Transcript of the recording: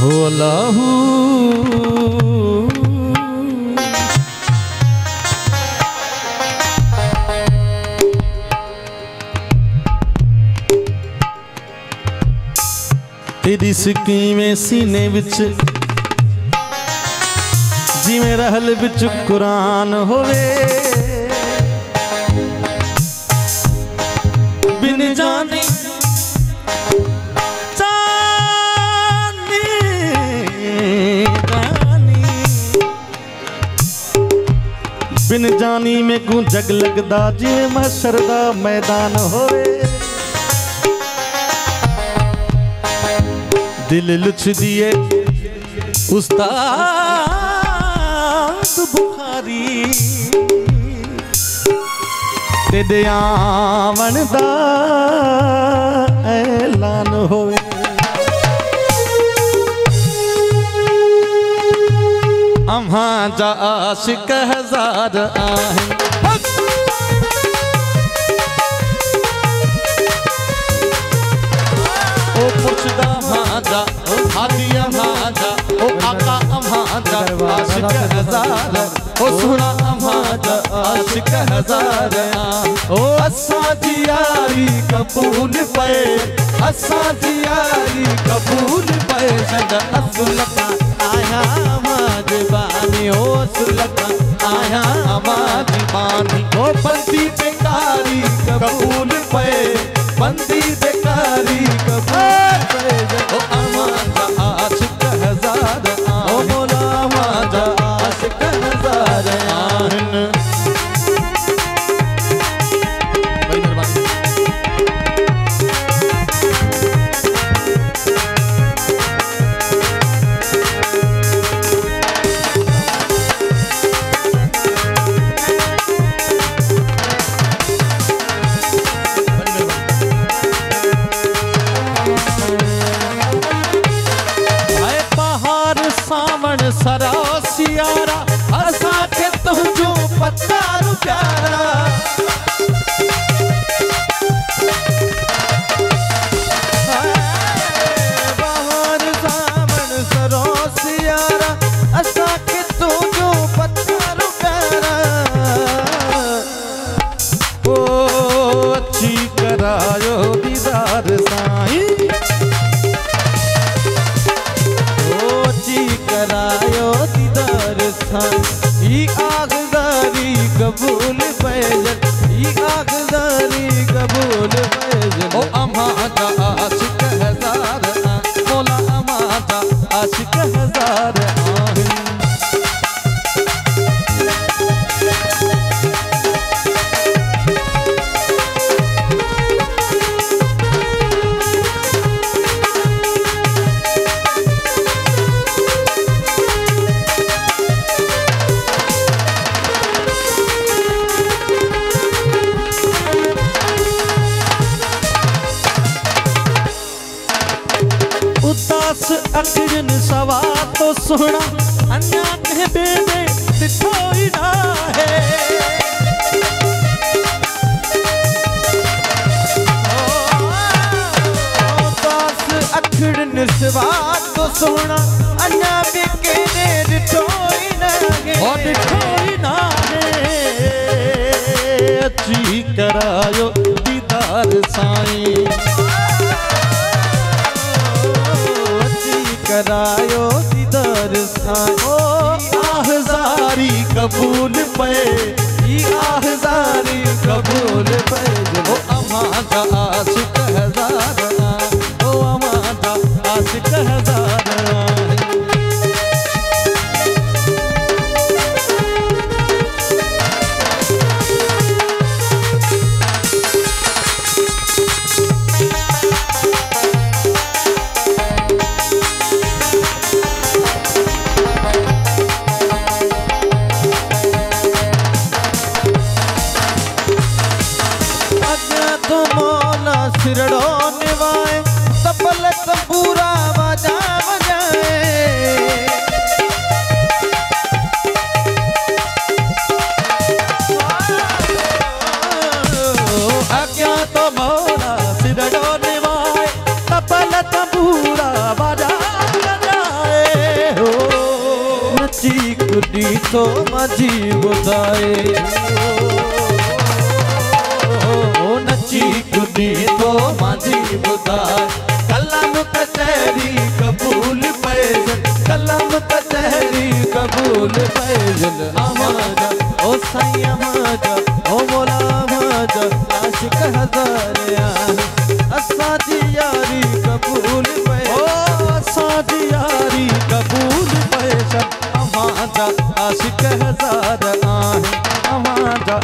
हो लाहू तेरी स्कीमें सीने विच जिवें रहल विच कुरान होवे बिन जानी बिन जानी में को जग लगदा जे महशर दा मैदान होवे दिल लुछ दिए उस्ताद बुखारी तेरे आवन दा ऐलान होवे अम्हा जा आशिक हजार आहिन ओ पुछदा माजा ओ हादिया माजा ओ आका अम्हाजा आशिक हजार ओ सुना अम्हाजा आशिक हजार ओ असा जी यारी कबूल पे असा जी यारी कबूल पे सदा असल का आया बानी हो सुलका आया हमारी बानी हो बंदी बेकारी कबूल पे बंदी बेकारी कबूल पे ओ हमारा आशिक हजार ओ मोला हमारा आशिक हजार आहिन सरासियारा असा के तुझो पत्तारू प्यारा बाहर सामन सरासियारा असा के तुझो पत्तारू प्यारा ओ अच्छी करायो दीदार साईं करायो दीदार साईं ई आगदारी कबूल पैजन ई आगदारी कबूल पैजन ओ अम्हाजा आशिक हजार मौला अम्हाजा आशिक हजार उदास अखिरन सवा तो सोना अन्या के बेबे दिखोई ना है उदास अखिरन सवा तो सोना अन्या के दिखोई ना है और दिखोई ना है अच्छी करायो दीदार साईं करायो दीदार साईं ओ आहजारी कबूल पे ई आहजारी कबूल पे ओ अम्हाजा आशिक हजार ओ अम्हाजा आशिक हजार सिरड़ो निवाए तबल तंबूरा दी तो माझी बुधाए नची कुदी तो माझी बुधाए कलम कचहरी कबूल पैजल कलम कचहरी कबूल पैजल आवाजा ओ साईं आवाजा ओ मौला आवाजा आशिक हजार असादी यारी कबूल पैजल ओ असादी यारी कबूल पैजल आवाजा आशिक हजार आवाजा